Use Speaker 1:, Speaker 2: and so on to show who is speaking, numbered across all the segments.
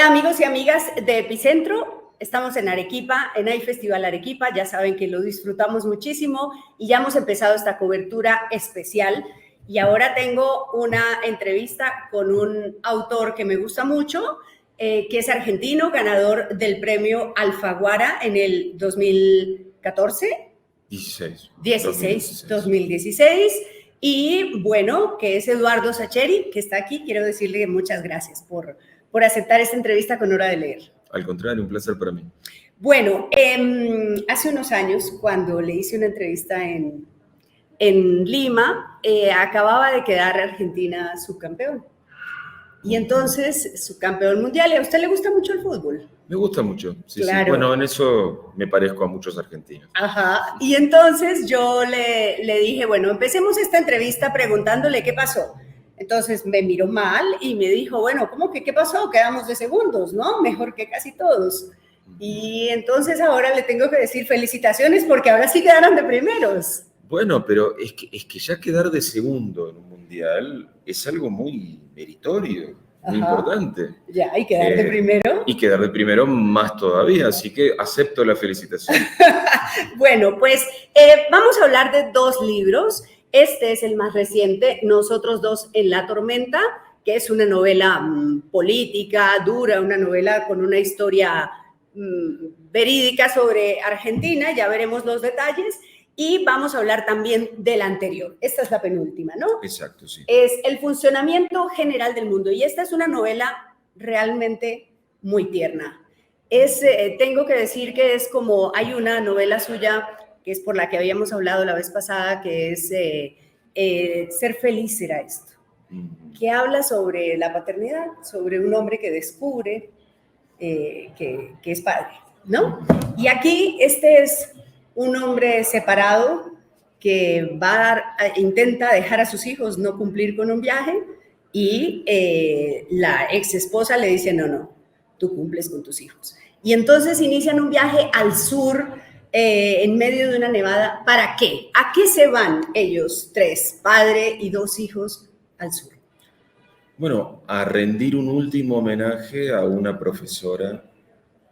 Speaker 1: Hola amigos y amigas de Epicentro, estamos en Arequipa, en el Festival Arequipa, ya saben que lo disfrutamos muchísimo y ya hemos empezado esta cobertura especial y ahora tengo una entrevista con un autor que me gusta mucho, que es argentino, ganador del premio Alfaguara en el 2014. 2016. Y bueno, que es Eduardo Sacheri, que está aquí. Quiero decirle muchas gracias por aceptar esta entrevista con Hora de Leer.
Speaker 2: Al contrario, un placer para mí.
Speaker 1: Bueno, hace unos años, cuando le hice una entrevista en Lima, acababa de quedar Argentina subcampeón. Y entonces, subcampeón mundial. ¿Y a usted le gusta mucho el fútbol?
Speaker 2: Me gusta mucho, sí,
Speaker 1: claro.
Speaker 2: Sí. Bueno, en eso me parezco a muchos argentinos.
Speaker 1: Ajá, y entonces yo le dije, bueno, empecemos esta entrevista preguntándole qué pasó. Entonces me miró mal y me dijo, bueno, ¿cómo que qué pasó? Quedamos de segundos, ¿no? Mejor que casi todos. Y entonces ahora le tengo que decir felicitaciones porque ahora sí quedaron de primeros.
Speaker 2: Bueno, pero es que ya quedar de segundo en un mundial es algo muy meritorio, muy importante.
Speaker 1: Ya, y quedar de primero.
Speaker 2: Y quedar de primero más todavía, así que acepto la felicitación.
Speaker 1: Bueno, pues vamos a hablar de dos libros. Este es el más reciente, Nosotros dos en la tormenta, que es una novela política, dura, una novela con una historia verídica sobre Argentina, ya veremos los detalles. Y vamos a hablar también del anterior. Esta es la penúltima, ¿no?
Speaker 2: Exacto, sí.
Speaker 1: Es El funcionamiento general del mundo. Y esta es una novela realmente muy tierna. Tengo que decir que es como, hay una novela suya, que es por la que habíamos hablado la vez pasada, que es Ser feliz será esto. Que habla sobre la paternidad, sobre un hombre que descubre que es padre, ¿no? Y aquí este es un hombre separado que intenta dejar a sus hijos no cumplir con un viaje y la ex esposa le dice, no, tú cumples con tus hijos. Y entonces inician un viaje al sur en medio de una nevada. ¿Para qué? ¿A qué se van ellos tres, padre y dos hijos, al sur?
Speaker 2: Bueno, a rendir un último homenaje a una profesora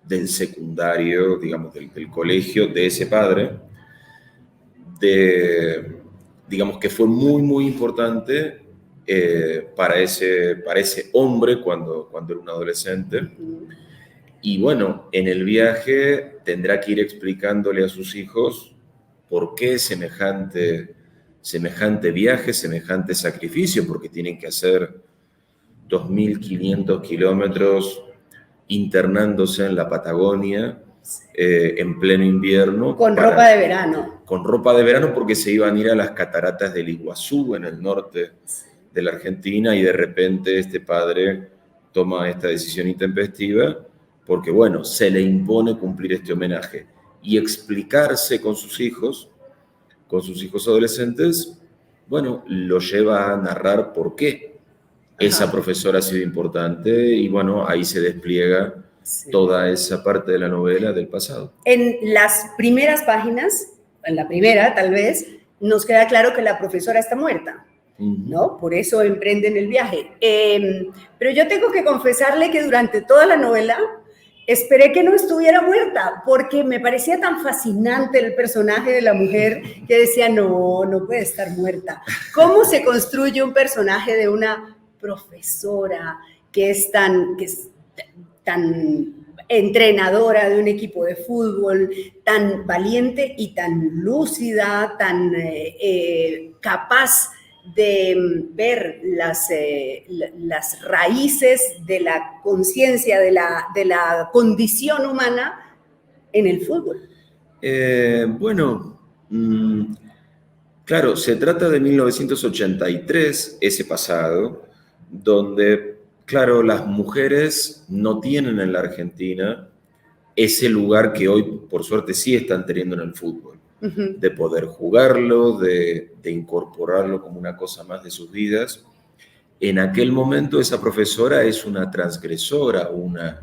Speaker 2: del secundario, digamos, del colegio de ese padre, digamos que fue muy, muy importante para ese hombre cuando era un adolescente. Y bueno, en el viaje tendrá que ir explicándole a sus hijos por qué semejante viaje, semejante sacrificio, porque tienen que hacer 2.500 kilómetros internándose en la Patagonia en pleno invierno.
Speaker 1: Con ropa de verano.
Speaker 2: Con ropa de verano porque se iban a ir a las cataratas del Iguazú en el norte de la Argentina y de repente este padre toma esta decisión intempestiva porque, bueno, se le impone cumplir este homenaje y explicarse con sus hijos adolescentes, bueno, lo lleva a narrar por qué esa profesora ha sido importante y, bueno, ahí se despliega toda esa parte de la novela del pasado.
Speaker 1: En las primeras páginas, en la primera tal vez, nos queda claro que la profesora está muerta, ¿no? Por eso emprenden el viaje. Pero yo tengo que confesarle que durante toda la novela esperé que no estuviera muerta, porque me parecía tan fascinante el personaje de la mujer que decía, no puede estar muerta. ¿Cómo se construye un personaje de una profesora que es tan entrenadora de un equipo de fútbol, tan valiente y tan lúcida, tan capaz de ver las raíces de la conciencia, de la condición humana en el fútbol?
Speaker 2: Claro, se trata de 1983, ese pasado, donde, claro, las mujeres no tienen en la Argentina ese lugar que hoy, por suerte, sí están teniendo en el fútbol, de poder jugarlo, de incorporarlo como una cosa más de sus vidas. En aquel momento esa profesora es una transgresora, una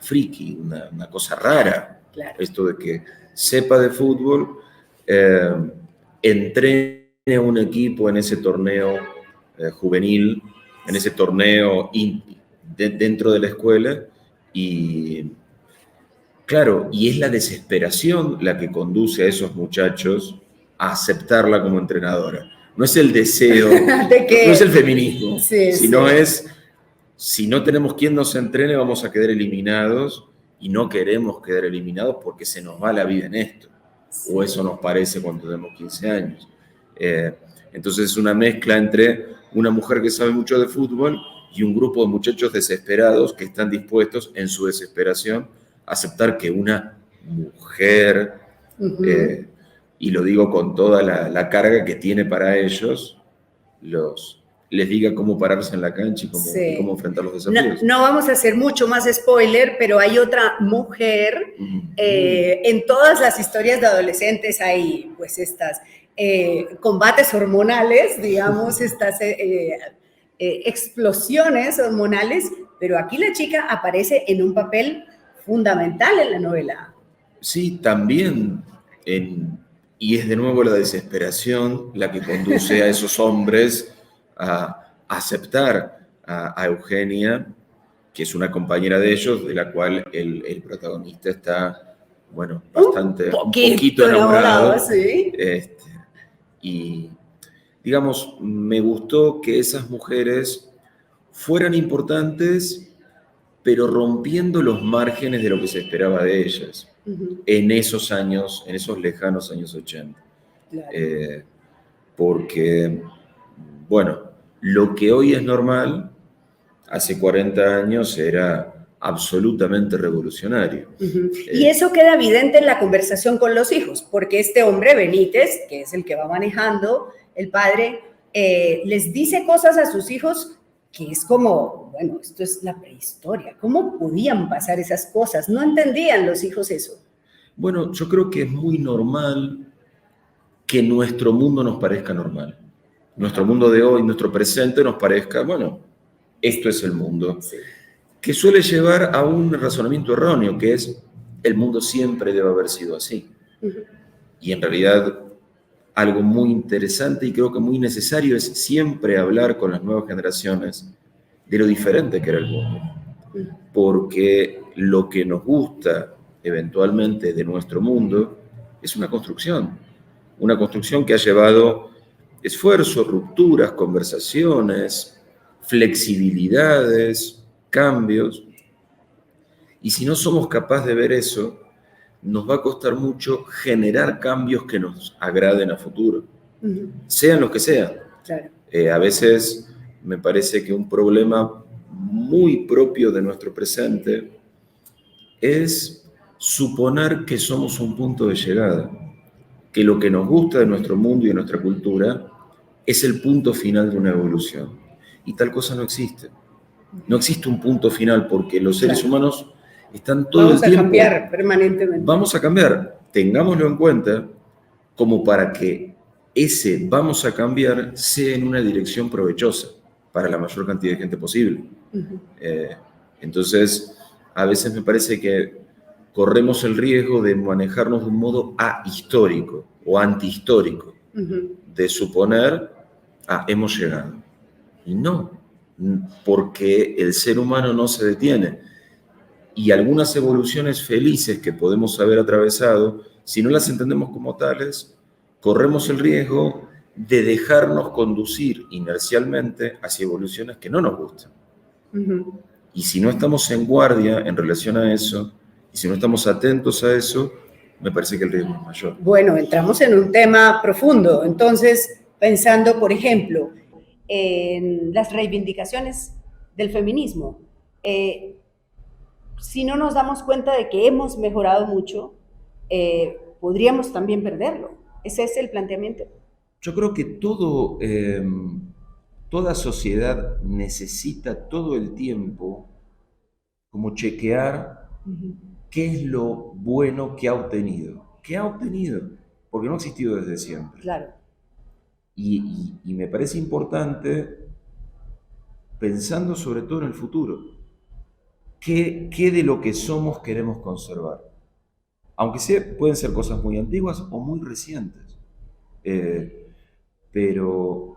Speaker 2: friki, una cosa rara.
Speaker 1: Claro.
Speaker 2: Esto de que sepa de fútbol, entrene a un equipo en ese torneo juvenil, en ese torneo dentro de la escuela, Y claro, y es la desesperación la que conduce a esos muchachos a aceptarla como entrenadora. No es el deseo,
Speaker 1: De que,
Speaker 2: no es el feminismo,
Speaker 1: sí,
Speaker 2: sino
Speaker 1: sí.
Speaker 2: es, si no tenemos quien nos entrene, vamos a quedar eliminados y no queremos quedar eliminados porque se nos va la vida en esto.
Speaker 1: Sí.
Speaker 2: O eso nos parece cuando tenemos 15 años. Entonces es una mezcla entre una mujer que sabe mucho de fútbol y un grupo de muchachos desesperados que están dispuestos en su desesperación a aceptar que una mujer, y lo digo con toda la carga que tiene para ellos, les diga cómo pararse en la cancha y cómo enfrentar los desafíos.
Speaker 1: No vamos a hacer mucho más spoiler, pero hay otra mujer. En todas las historias de adolescentes hay pues estas combates hormonales, digamos, estas explosiones hormonales, pero aquí la chica aparece en un papel fundamental en la novela.
Speaker 2: Sí, también, y es de nuevo la desesperación la que conduce a esos hombres a aceptar a Eugenia, que es una compañera de ellos, de la cual el protagonista está, bueno, bastante, un poquito enamorado.
Speaker 1: Sí.
Speaker 2: Y, digamos, me gustó que esas mujeres fueran importantes, pero rompiendo los márgenes de lo que se esperaba de ellas en esos años, en esos lejanos años 80.
Speaker 1: Claro.
Speaker 2: Porque, bueno, lo que hoy es normal, hace 40 años era absolutamente revolucionario.
Speaker 1: Y eso queda evidente en la conversación con los hijos, porque este hombre, Benítez, que es el que va manejando, el padre, les dice cosas a sus hijos que es como, bueno, esto es la prehistoria. ¿Cómo podían pasar esas cosas? No entendían los hijos eso.
Speaker 2: Bueno, yo creo que es muy normal que nuestro mundo nos parezca normal. Nuestro mundo de hoy, nuestro presente nos parezca, bueno, esto es el mundo. Sí. Que suele llevar a un razonamiento erróneo, que es, el mundo siempre debe haber sido así. Y en realidad, algo muy interesante y creo que muy necesario es siempre hablar con las nuevas generaciones de lo diferente que era el mundo. Porque lo que nos gusta eventualmente de nuestro mundo es una construcción que ha llevado esfuerzo, rupturas, conversaciones, flexibilidades, cambios. Y si no somos capaces de ver eso, nos va a costar mucho generar cambios que nos agraden a futuro, sean los que sean.
Speaker 1: Claro.
Speaker 2: A veces me parece que un problema muy propio de nuestro presente es suponer que somos un punto de llegada, que lo que nos gusta de nuestro mundo y de nuestra cultura es el punto final de una evolución. Y tal cosa no existe. No existe un punto final porque los seres humanos están todo el tiempo...
Speaker 1: Vamos a cambiar permanentemente.
Speaker 2: Vamos a cambiar. Tengámoslo en cuenta como para que ese vamos a cambiar sea en una dirección provechosa para la mayor cantidad de gente posible. Entonces, a veces me parece que corremos el riesgo de manejarnos de un modo ahistórico o antihistórico, de suponer, hemos llegado. Y no, porque el ser humano no se detiene. Y algunas evoluciones felices que podemos haber atravesado, si no las entendemos como tales, corremos el riesgo de dejarnos conducir inercialmente hacia evoluciones que no nos gustan. Y si no estamos en guardia en relación a eso, y si no estamos atentos a eso, me parece que el riesgo es mayor.
Speaker 1: Bueno, entramos en un tema profundo. Entonces, pensando, por ejemplo, en las reivindicaciones del feminismo, si no nos damos cuenta de que hemos mejorado mucho, podríamos también perderlo. Ese es el planteamiento.
Speaker 2: Yo creo que toda sociedad necesita todo el tiempo como chequear qué es lo bueno que ha obtenido. ¿Qué ha obtenido? Porque no ha existido desde siempre.
Speaker 1: Claro.
Speaker 2: Y me parece importante, pensando sobre todo en el futuro, ¿qué de lo que somos queremos conservar? Aunque pueden ser cosas muy antiguas o muy recientes. Pero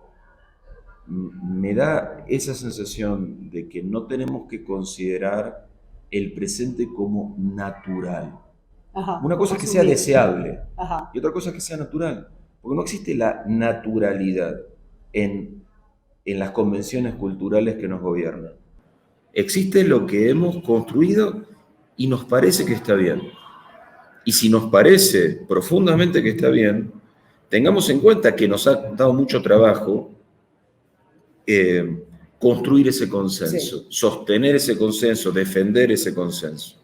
Speaker 2: me da esa sensación de que no tenemos que considerar el presente como natural.
Speaker 1: Ajá,
Speaker 2: Una cosa
Speaker 1: como
Speaker 2: es que sea
Speaker 1: asumido.
Speaker 2: deseable
Speaker 1: Ajá.
Speaker 2: y otra cosa es que sea natural, porque no existe la naturalidad en las convenciones culturales que nos gobiernan. Existe lo que hemos construido y nos parece que está bien. Y si nos parece profundamente que está bien, tengamos en cuenta que nos ha dado mucho trabajo construir ese consenso,
Speaker 1: Sí.
Speaker 2: sostener ese consenso, defender ese consenso.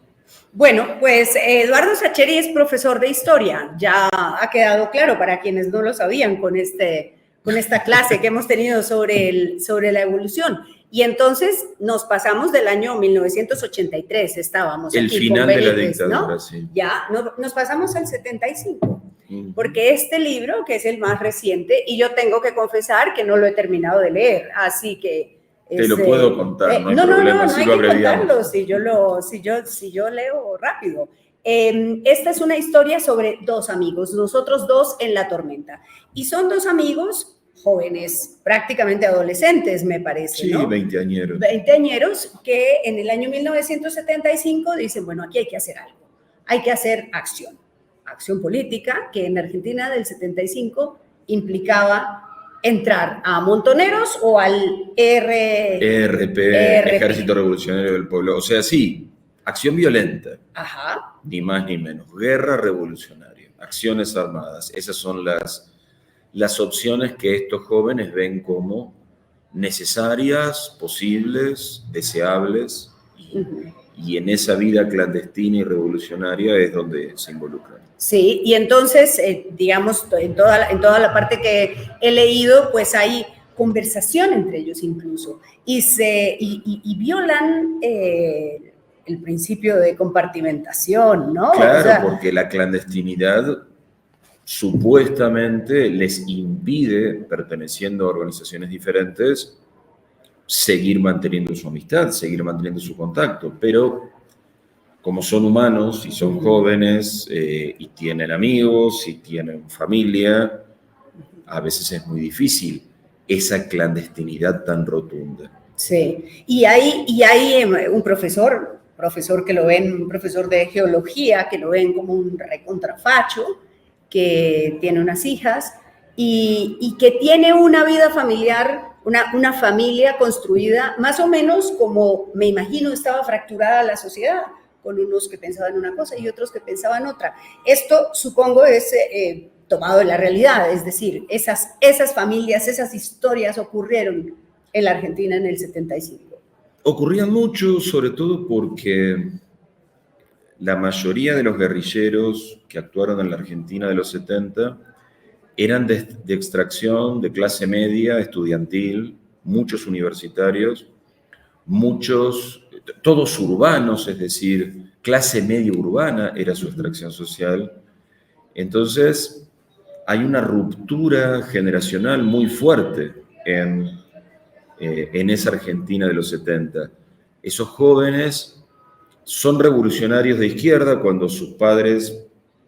Speaker 1: Bueno, pues Eduardo Sacheri es profesor de historia. Ya ha quedado claro para quienes no lo sabían con esta clase que hemos tenido sobre la evolución. Y entonces nos pasamos del año 1983, estábamos
Speaker 2: El
Speaker 1: aquí
Speaker 2: final
Speaker 1: con
Speaker 2: de la
Speaker 1: Benítez,
Speaker 2: dictadura,
Speaker 1: ¿no?
Speaker 2: sí.
Speaker 1: Ya nos pasamos al 75. Porque este libro, que es el más reciente, y yo tengo que confesar que no lo he terminado de leer, así que...
Speaker 2: Te lo puedo contar, no hay problema,
Speaker 1: no
Speaker 2: si
Speaker 1: hay
Speaker 2: lo
Speaker 1: que
Speaker 2: abreviamos.
Speaker 1: contarlo, si yo leo rápido. Esta es una historia sobre dos amigos, nosotros dos en la tormenta. Y son dos amigos jóvenes, prácticamente adolescentes, me parece,
Speaker 2: Sí,
Speaker 1: ¿no?
Speaker 2: veinteañeros.
Speaker 1: Veinteañeros que en el año 1975 dicen, bueno, aquí hay que hacer algo, hay que hacer acción política, que en Argentina del 75 implicaba entrar a Montoneros o al
Speaker 2: ERP, Ejército Revolucionario del Pueblo. O sea, sí, acción violenta.
Speaker 1: Ajá.
Speaker 2: Ni más ni menos. Guerra revolucionaria, acciones armadas. Esas son las opciones que estos jóvenes ven como necesarias, posibles, deseables. Y en esa vida clandestina y revolucionaria es donde se involucran.
Speaker 1: Sí, y entonces, digamos, en toda la parte que he leído, pues hay conversación entre ellos incluso, y violan el principio de compartimentación, ¿no?
Speaker 2: Claro,
Speaker 1: o sea,
Speaker 2: porque la clandestinidad supuestamente les impide, perteneciendo a organizaciones diferentes, seguir manteniendo su amistad, seguir manteniendo su contacto, pero como son humanos y son jóvenes y tienen amigos y tienen familia, a veces es muy difícil esa clandestinidad tan rotunda.
Speaker 1: Sí, y hay un profesor que lo ven, un profesor de geología, que lo ven como un recontrafacho, que tiene unas hijas y que tiene una vida familiar, una familia construida más o menos como me imagino estaba fracturada la sociedad, con unos que pensaban una cosa y otros que pensaban otra. Esto supongo es tomado de la realidad, es decir, esas familias, esas historias ocurrieron en la Argentina en el 75.
Speaker 2: Ocurría mucho, sobre todo porque la mayoría de los guerrilleros que actuaron en la Argentina de los 70 eran de extracción de clase media, estudiantil, muchos universitarios, todos urbanos, es decir, clase media urbana era su extracción social. Entonces, hay una ruptura generacional muy fuerte en esa Argentina de los 70. Esos jóvenes son revolucionarios de izquierda cuando sus padres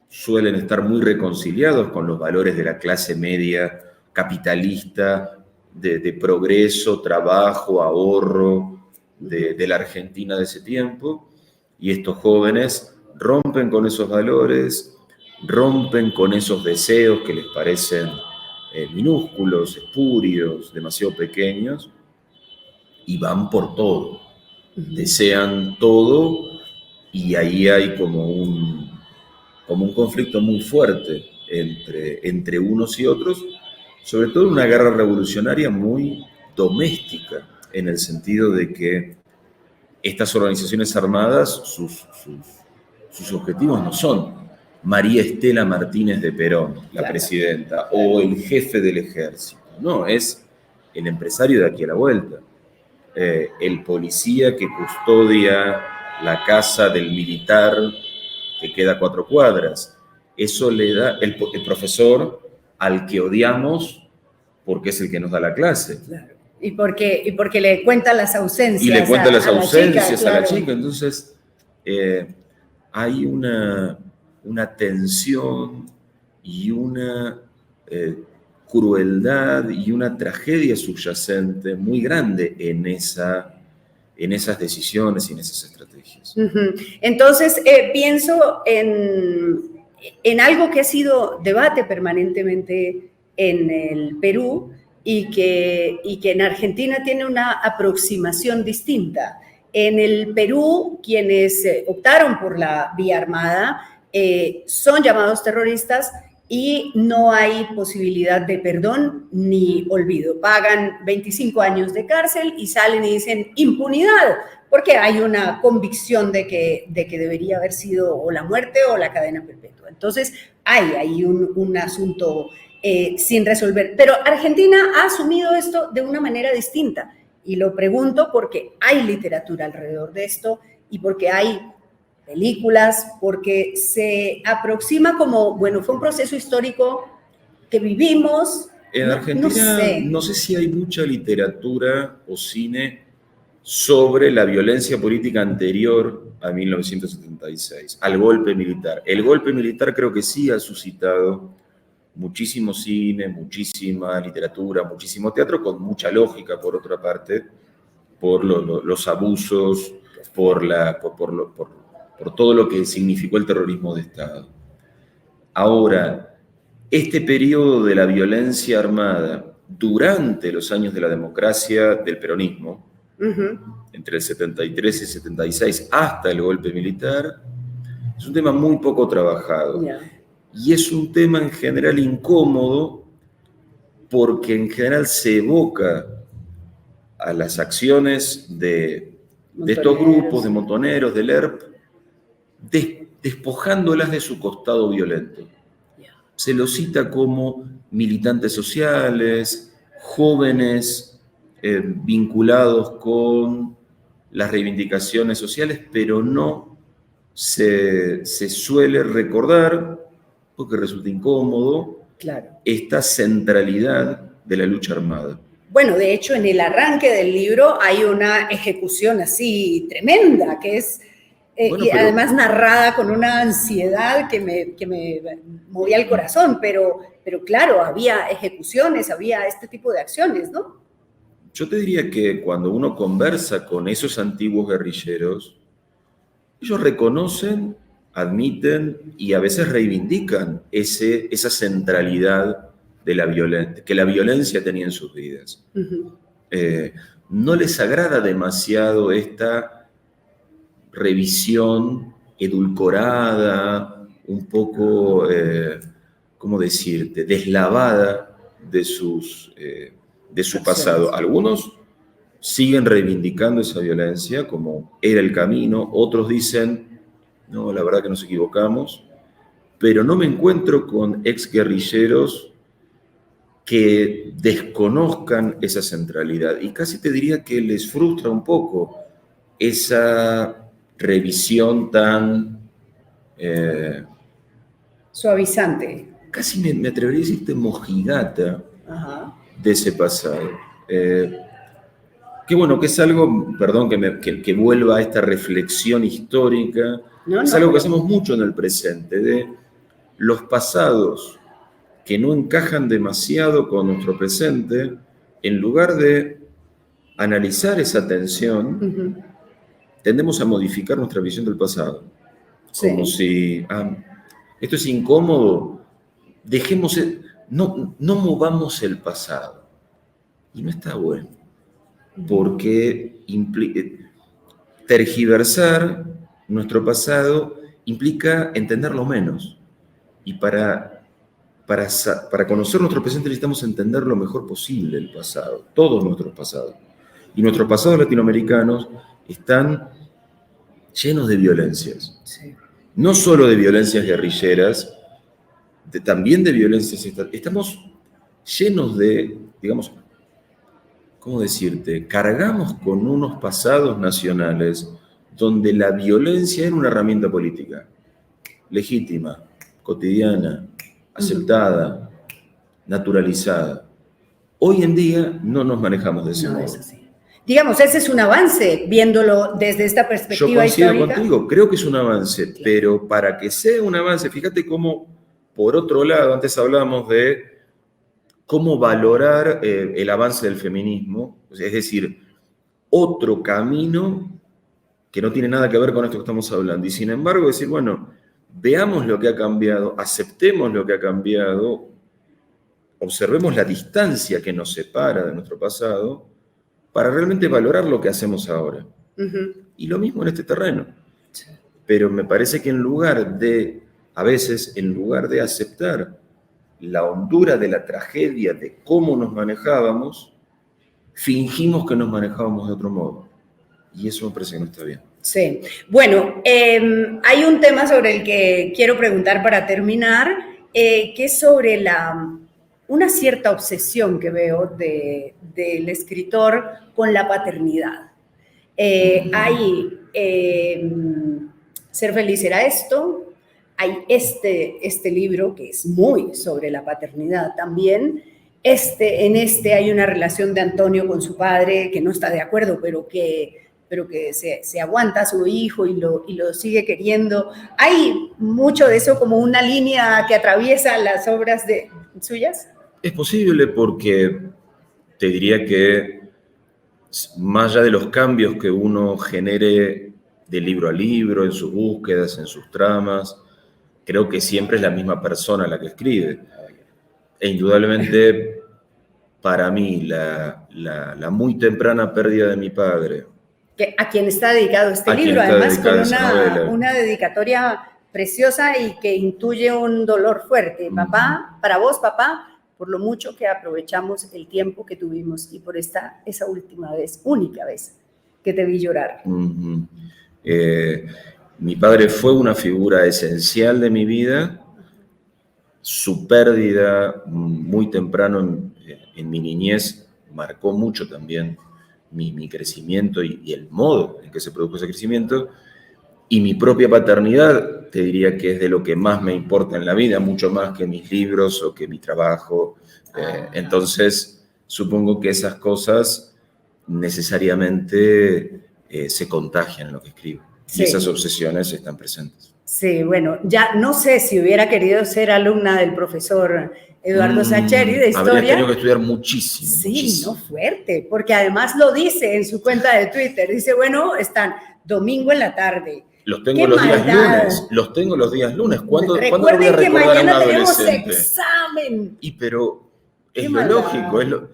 Speaker 2: suelen estar muy reconciliados con los valores de la clase media capitalista, de progreso, trabajo, ahorro de la Argentina de ese tiempo. Y estos jóvenes rompen con esos valores, rompen con esos deseos que les parecen minúsculos, espurios, demasiado pequeños, y van por todo. Desean todo y ahí hay como un conflicto muy fuerte entre unos y otros, sobre todo una guerra revolucionaria muy doméstica, en el sentido de que estas organizaciones armadas, sus objetivos no son María Estela Martínez de Perón, la presidenta, o el jefe del ejército, no, es el empresario de aquí a la vuelta. El policía que custodia la casa del militar que queda a 4 cuadras. Eso le da el profesor al que odiamos porque es el que nos da la clase.
Speaker 1: Claro. Y porque le cuenta las ausencias.
Speaker 2: Y le cuenta las ausencias a la
Speaker 1: chica.
Speaker 2: chica. Entonces, hay una tensión y una crueldad y una tragedia subyacente muy grande en en esas decisiones y en esas estrategias.
Speaker 1: Entonces, pienso en algo que ha sido debate permanentemente en el Perú y que en Argentina tiene una aproximación distinta. En el Perú, quienes optaron por la vía armada son llamados terroristas y no hay posibilidad de perdón ni olvido. Pagan 25 años de cárcel y salen y dicen impunidad, porque hay una convicción de que debería haber sido o la muerte o la cadena perpetua. Entonces, hay ahí un asunto sin resolver. Pero Argentina ha asumido esto de una manera distinta. Y lo pregunto porque hay literatura alrededor de esto y porque hay películas, porque se aproxima como, bueno, fue un proceso histórico que vivimos.
Speaker 2: En Argentina no sé si hay mucha literatura o cine sobre la violencia política anterior a 1976, al golpe militar. El golpe militar creo que sí ha suscitado muchísimo cine, muchísima literatura, muchísimo teatro, con mucha lógica, por otra parte, por los abusos, por todo lo que significó el terrorismo de Estado. Ahora, este periodo de la violencia armada durante los años de la democracia del peronismo, entre el 73 y el 76 hasta el golpe militar, es un tema muy poco trabajado. Y es un tema en general incómodo porque en general se evoca a las acciones de estos grupos, de montoneros, del ERP, despojándolas de su costado violento. Se los cita como militantes sociales, jóvenes vinculados con las reivindicaciones sociales, pero no se suele recordar, porque resulta incómodo, esta centralidad de la lucha armada.
Speaker 1: Bueno, de hecho, en el arranque del libro hay una ejecución así tremenda, que es, y además narrada con una ansiedad que me movía el corazón, pero claro, había ejecuciones, había este tipo de acciones, ¿no?
Speaker 2: Yo te diría que cuando uno conversa con esos antiguos guerrilleros, ellos reconocen, admiten y a veces reivindican esa centralidad de la violencia, que la violencia tenía en sus vidas. No les agrada demasiado esta revisión edulcorada, un poco, ¿cómo decirte?, deslavada de su pasado. Algunos siguen reivindicando esa violencia como era el camino, otros dicen, no, la verdad que nos equivocamos, pero no me encuentro con exguerrilleros que desconozcan esa centralidad. Y casi te diría que les frustra un poco esa revisión tan...
Speaker 1: suavizante.
Speaker 2: Casi me atrevería a decirte mojigata de ese pasado. Que bueno, que es algo, perdón que vuelva a esta reflexión histórica, es algo que hacemos mucho en el presente, de los pasados que no encajan demasiado con nuestro presente, en lugar de analizar esa tensión, tendemos a modificar nuestra visión del pasado. Como si, esto es incómodo, no movamos el pasado. Y no está bueno, porque tergiversar nuestro pasado implica entenderlo menos. Y para conocer nuestro presente necesitamos entender lo mejor posible el pasado, todos nuestros pasados. Y nuestros pasados latinoamericanos están llenos de violencias. No solo de violencias guerrilleras, también de violencias estatales. Estamos llenos de, digamos, ¿cómo decirte? Cargamos con unos pasados nacionales donde la violencia era una herramienta política, legítima, cotidiana, aceptada, naturalizada. Hoy en día no nos manejamos de ese modo.
Speaker 1: Es así. Digamos, ese es un avance, viéndolo desde esta perspectiva histórica.
Speaker 2: Yo coincido contigo, creo que es un avance, pero para que sea un avance, fíjate cómo, por otro lado, antes hablábamos de cómo valorar el avance del feminismo, es decir, otro camino que no tiene nada que ver con esto que estamos hablando. Y sin embargo decir, bueno, veamos lo que ha cambiado, aceptemos lo que ha cambiado, observemos la distancia que nos separa de nuestro pasado para realmente valorar lo que hacemos ahora. Y lo mismo en este terreno. Pero me parece que a veces, en lugar de aceptar la hondura de la tragedia, de cómo nos manejábamos, fingimos que nos manejábamos de otro modo. Y eso me parece que no está bien.
Speaker 1: Sí. Bueno, hay un tema sobre el que quiero preguntar para terminar, que es sobre una cierta obsesión que veo del escritor con la paternidad. Ser feliz era esto. Hay este libro que es muy sobre la paternidad también. En hay una relación de Antonio con su padre que no está de acuerdo, pero que se aguanta a su hijo y lo sigue queriendo. Hay mucho de eso como una línea que atraviesa las obras suyas.
Speaker 2: Es posible porque te diría que más allá de los cambios que uno genere de libro a libro, en sus búsquedas, en sus tramas, creo que siempre es la misma persona la que escribe. E indudablemente, para mí, la muy temprana pérdida de mi padre,
Speaker 1: a quien está dedicado este libro, además con una dedicatoria preciosa y que intuye un dolor fuerte. Papá, para vos, papá, por lo mucho que aprovechamos el tiempo que tuvimos y por esa última vez, única vez, que te vi llorar.
Speaker 2: Mi padre fue una figura esencial de mi vida. Su pérdida muy temprano en mi niñez marcó mucho también mi crecimiento y el modo en que se produjo ese crecimiento. Y mi propia paternidad, te diría que es de lo que más me importa en la vida, mucho más que mis libros o que mi trabajo. Entonces, supongo que esas cosas necesariamente se contagian en lo que escribo. Sí. Y esas obsesiones están presentes.
Speaker 1: Sí, bueno, ya no sé si hubiera querido ser alumna del profesor Eduardo Sacheri de historia.
Speaker 2: Habría tenido que estudiar muchísimo.
Speaker 1: Sí,
Speaker 2: muchísimo.
Speaker 1: No, fuerte, porque además lo dice en su cuenta de Twitter. Dice, bueno, están domingo en la tarde.
Speaker 2: Los tengo los días lunes. Los tengo los días lunes. ¿Cuándo voy a recordar
Speaker 1: que mañana
Speaker 2: a un
Speaker 1: tenemos
Speaker 2: adolescente?
Speaker 1: Examen.
Speaker 2: Pero es lo lógico.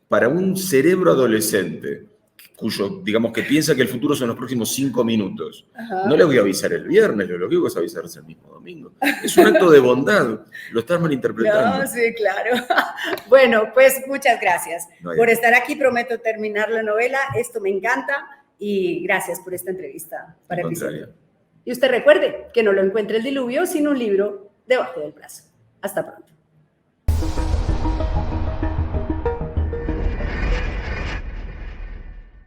Speaker 2: Para un cerebro adolescente, cuyo, digamos, que piensa que el futuro son los próximos 5 minutos, no le voy a avisar el viernes, lo que voy a avisar el mismo domingo. Es un acto de bondad, lo estás malinterpretando.
Speaker 1: No, sí, claro. Bueno, pues muchas gracias por estar aquí. Prometo terminar la novela. Esto me encanta y gracias por esta entrevista para Episodio. Y usted recuerde que no lo encuentre el diluvio sin un libro debajo del brazo. Hasta pronto.